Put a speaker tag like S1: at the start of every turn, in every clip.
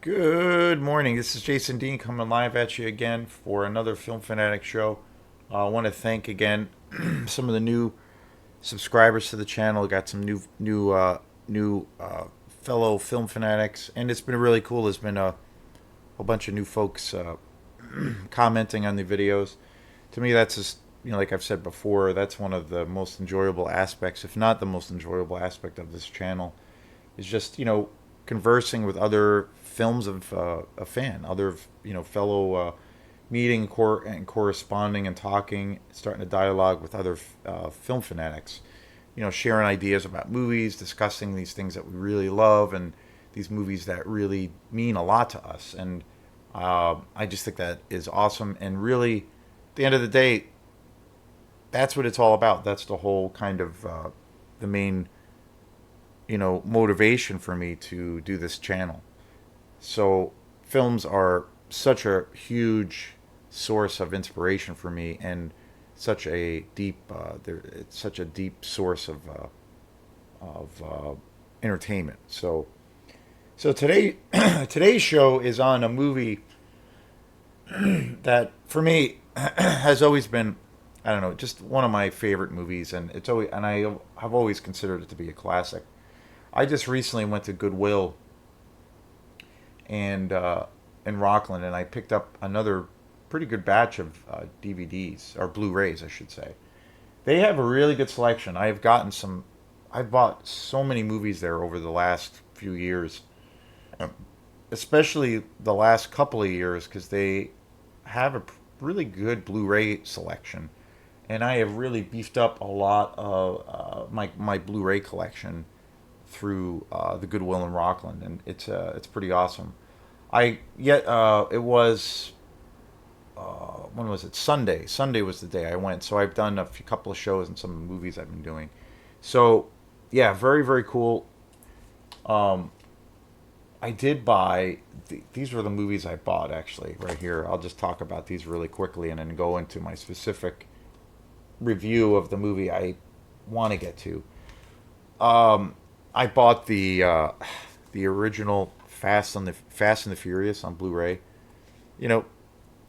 S1: Good morning. This is Jason Dean coming live at you again for another Film Fanatic show. I want to thank again some of the new subscribers to the channel. Got some new fellow film fanatics, and it's been really cool. There's been a whole bunch of new folks commenting on the videos. To me, that's just like I've said before, that's one of the most enjoyable aspects, if not the most enjoyable aspect of this channel, is just conversing with other films of a fan, other fellow meeting and corresponding and talking, starting a dialogue with other film fanatics. Sharing ideas about movies, discussing these things that we really love, and these movies that really mean a lot to us. And I just think that is awesome. And really, at the end of the day, that's what it's all about. That's the whole kind of the main motivation for me to do this channel. So films are such a huge source of inspiration for me, and such a deep it's such a deep source of entertainment. So today today's show is on a movie that for me has always been, I don't know, just one of my favorite movies, and I have always considered it to be a classic. I just recently went to Goodwill and in Rockland, and I picked up another pretty good batch of DVDs or Blu-rays, I should say. They have a really good selection. I've bought so many movies there over the last few years, especially the last couple of years, because they have a really good Blu-ray selection, and I have really beefed up a lot of my Blu-ray collection through the Goodwill in Rockland, and it's pretty awesome. I yet it was when was it? Sunday. Sunday was the day I went. So I've done couple of shows and some movies I've been doing. So yeah, very very cool. Um, I did buy these were the movies I bought actually right here. I'll just talk about these really quickly and then go into my specific review of the movie I want to get to. I bought the original Fast and the Furious on Blu-ray. You know,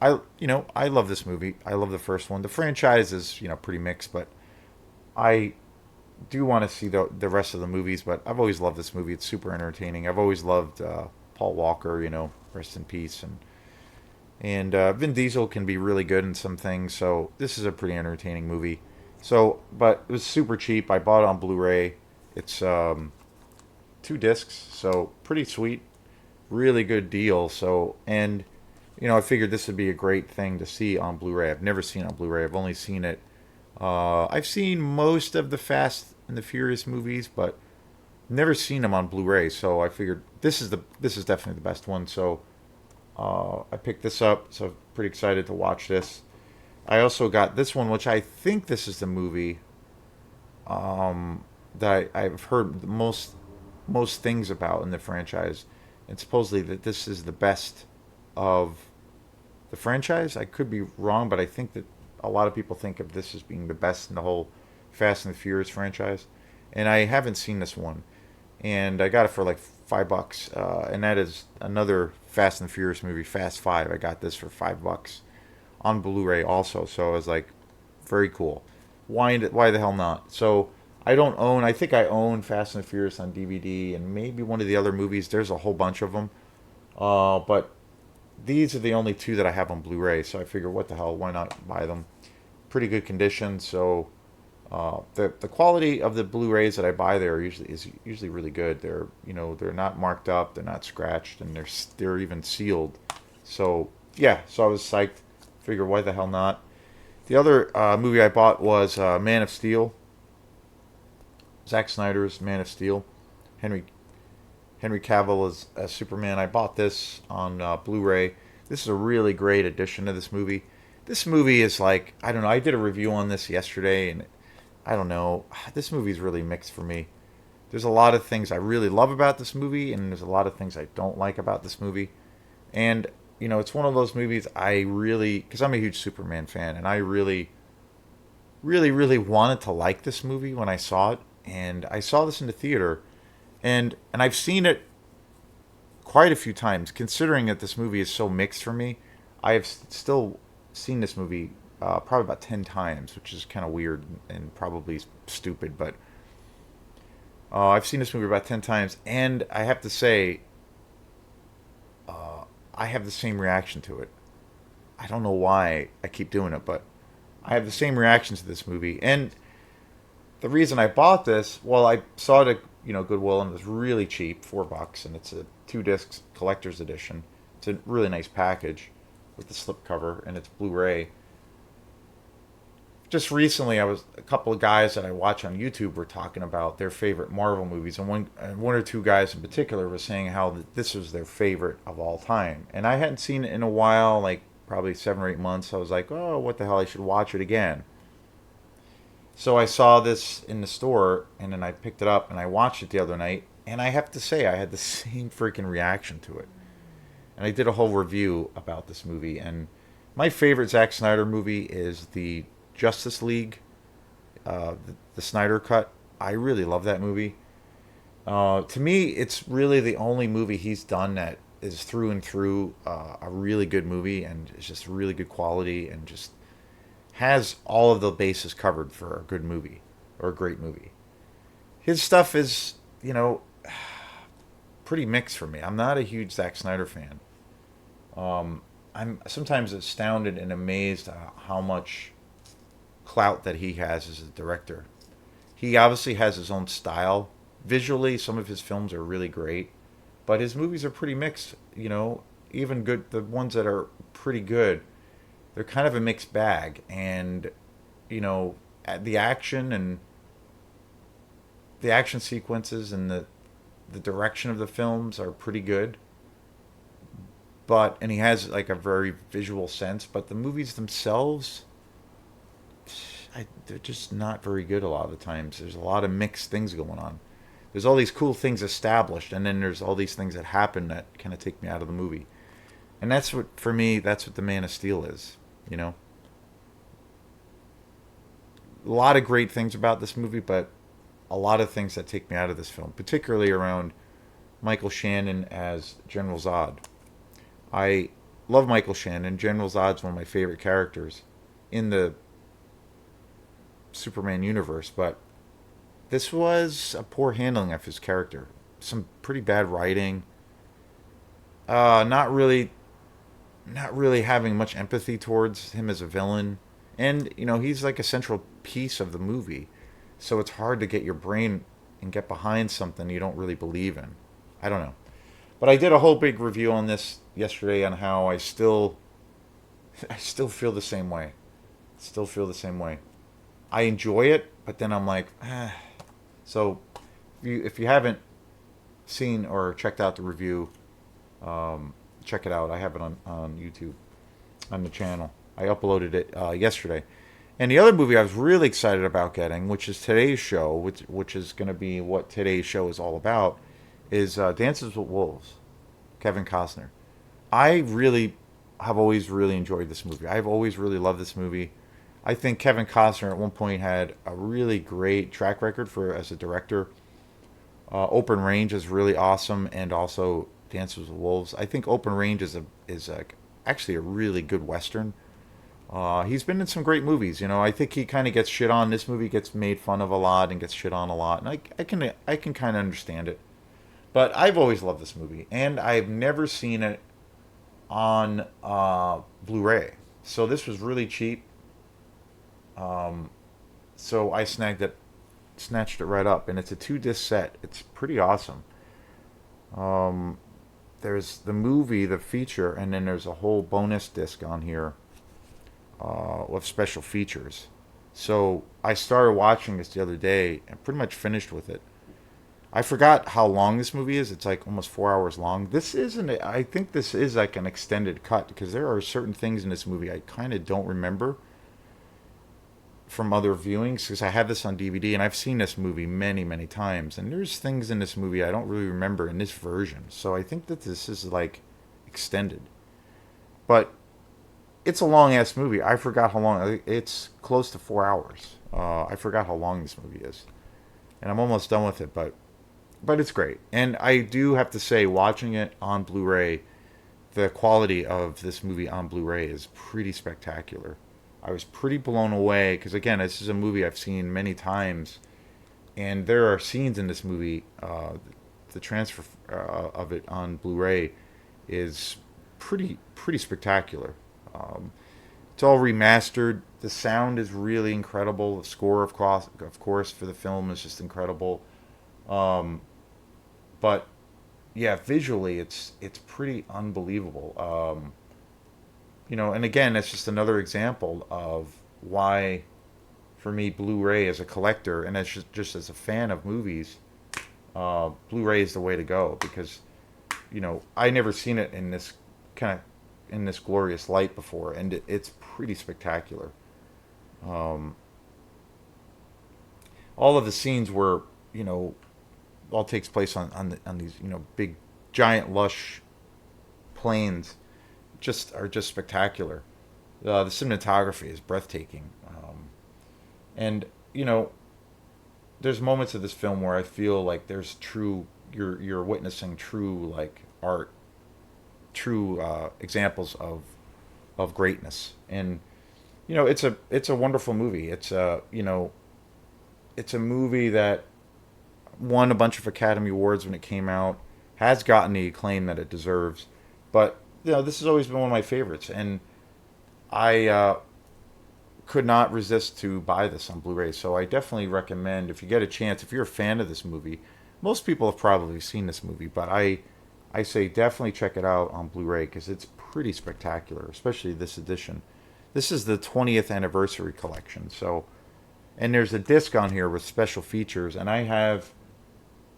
S1: I love this movie. I love the first one. The franchise is pretty mixed, but I do want to see the rest of the movies. But I've always loved this movie. It's super entertaining. I've always loved Paul Walker. Rest in peace. And Vin Diesel can be really good in some things. So this is a pretty entertaining movie. So, but it was super cheap. I bought it on Blu-ray. It's two discs, so pretty sweet, really good deal. So, and I figured this would be a great thing to see on Blu-ray. I've never seen it on Blu-ray. I've only seen it. I've seen most of the Fast and the Furious movies, but never seen them on Blu-ray. So I figured this is definitely the best one. So I picked this up. So pretty excited to watch this. I also got this one, which I think this is the movie that I've heard the most things about in the franchise, and supposedly that this is the best of the franchise. I could be wrong, but I think that a lot of people think of this as being the best in the whole Fast and the Furious franchise, and I haven't seen this one, and I got it for like $5, and that is another Fast and the Furious movie, Fast Five. I got this for $5 on Blu-ray also, so I was like, very cool. Why the hell not? So I don't own. I think I own Fast and the Furious on DVD, and maybe one of the other movies. There's a whole bunch of them, but these are the only two that I have on Blu-ray. So I figure, what the hell? Why not buy them? Pretty good condition. So the quality of the Blu-rays that I buy there is usually really good. They're not marked up, they're not scratched, and they're even sealed. So yeah, so I was psyched. Figure, why the hell not? The other movie I bought was Man of Steel. Zack Snyder's Man of Steel. Henry Henry Cavill as Superman. I bought this on Blu-ray. This is a really great addition to this movie. This movie is like, I don't know. I did a review on this yesterday, and I don't know. This movie is really mixed for me. There's a lot of things I really love about this movie, and there's a lot of things I don't like about this movie. And it's one of those movies I really, because I'm a huge Superman fan, and I really, really, really wanted to like this movie when I saw it, and I saw this in the theater, and I've seen it quite a few times. Considering that this movie is so mixed for me, I have still seen this movie probably about 10 times, which is kind of weird and probably stupid. But I've seen this movie about 10 times, and I have to say, I have the same reaction to it. I don't know why I keep doing it, but I have the same reaction to this movie. And the reason I bought this, well, I saw it at Goodwill, and it was really cheap, $4, and it's a 2 disc collector's edition. It's a really nice package with the slipcover, and it's Blu-ray. Just recently, a couple of guys that I watch on YouTube were talking about their favorite Marvel movies, and one or two guys in particular were saying how this was their favorite of all time. And I hadn't seen it in a while, like probably 7 or 8 months. So I was like, oh, what the hell? I should watch it again. So I saw this in the store, and then I picked it up and I watched it the other night, and I have to say I had the same freaking reaction to it. And I did a whole review about this movie. And my favorite Zack Snyder movie is the Justice League, the Snyder Cut. I really love that movie. To me, it's really the only movie he's done that is through and through a really good movie, and it's just really good quality, and just has all of the bases covered for a good movie or a great movie. His stuff is, pretty mixed for me. I'm not a huge Zack Snyder fan. I'm sometimes astounded and amazed at how much clout that he has as a director. He obviously has his own style. Visually, some of his films are really great, but his movies are pretty mixed. Even good, the ones that are pretty good, they're kind of a mixed bag. And the action and the action sequences and the direction of the films are pretty good. And he has like a very visual sense, but the movies themselves, they're just not very good a lot of the times. There's a lot of mixed things going on. There's all these cool things established, and then there's all these things that happen that kind of take me out of the movie. And for me, that's what The Man of Steel is. A lot of great things about this movie, but a lot of things that take me out of this film, particularly around Michael Shannon as General Zod. I love Michael Shannon. General Zod's one of my favorite characters in the Superman universe, but this was a poor handling of his character. Some pretty bad writing. Not really having much empathy towards him as a villain. And, he's like a central piece of the movie. So it's hard to get your brain and get behind something you don't really believe in. I don't know. But I did a whole big review on this yesterday on how I still feel the same way. Still feel the same way. I enjoy it, but then I'm like, ah. So if you haven't seen or checked out the review, check it out. I have it on YouTube, on the channel. I uploaded it yesterday. And the other movie I was really excited about getting, which is today's show, which is going to be what today's show is all about, is Dances with Wolves, Kevin Costner. I really have always really enjoyed this movie. I've always really loved this movie. I think Kevin Costner at one point had a really great track record as a director. Open Range is really awesome, and also Dances with Wolves. I think Open Range is actually a really good Western. He's been in some great movies. I think he kind of gets shit on. This movie gets made fun of a lot and gets shit on a lot, and I can kind of understand it. But I've always loved this movie, and I've never seen it on Blu-ray. So this was really cheap. So I snatched it right up, and it's a 2 disc set. It's pretty awesome. There's the movie, the feature, and then there's a whole bonus disc on here with special features. So I started watching this the other day and pretty much finished with it. I forgot how long this movie is. It's like almost 4 hours long. I think this is like an extended cut, because there are certain things in this movie I kind of don't remember from other viewings, because I have this on DVD and I've seen this movie many, many times, and there's things in this movie I don't really remember in this version. So I think that this is like extended. But it's a long ass movie. I forgot how long. It's close to 4 hours. I forgot how long this movie is, and I'm almost done with it. But but it's great. And I do have to say, watching it on Blu-ray, the quality of this movie on Blu-ray is pretty spectacular. I was pretty blown away because again, this is a movie I've seen many times, and there are scenes in this movie. The transfer of it on Blu-ray is pretty spectacular. Um, it's all remastered. The sound is really incredible. The score, of course, for the film is just incredible. Um, but yeah, visually, it's pretty unbelievable. And again, it's just another example of why, for me, Blu-ray as a collector and as just as a fan of movies, Blu-ray is the way to go because I never seen it in this kind of in this glorious light before, and it's pretty spectacular. Um, all of the scenes where all takes place on these big giant lush plains just are just spectacular. The cinematography is breathtaking, and you know there's moments of this film where I feel like there's true you're witnessing true like art, true examples of greatness, and it's a wonderful movie. It's a movie that won a bunch of Academy Awards when it came out, has gotten the acclaim that it deserves, but this has always been one of my favorites, and I could not resist to buy this on Blu-ray. So I definitely recommend if you get a chance, if you're a fan of this movie. Most people have probably seen this movie, but I say definitely check it out on Blu-ray because it's pretty spectacular, especially this edition. This is the 20th anniversary collection, so and there's a disc on here with special features, and I have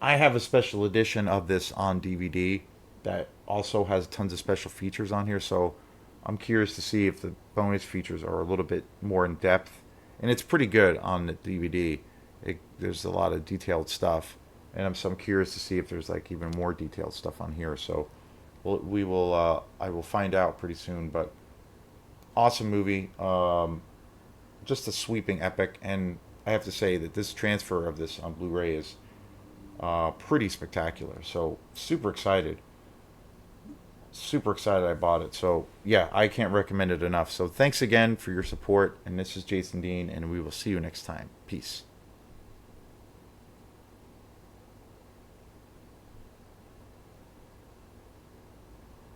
S1: a special edition of this on DVD that also has tons of special features on here. So I'm curious to see if the bonus features are a little bit more in depth, and it's pretty good on the DVD. There's a lot of detailed stuff, and I'm curious to see if there's like even more detailed stuff on here. So we will I will find out pretty soon. But awesome movie, just a sweeping epic, and I have to say that this transfer of this on Blu-ray is pretty spectacular. So super excited I bought it. So yeah, I can't recommend it enough. So thanks again for your support. And this is Jason Dean, and we will see you next time. Peace.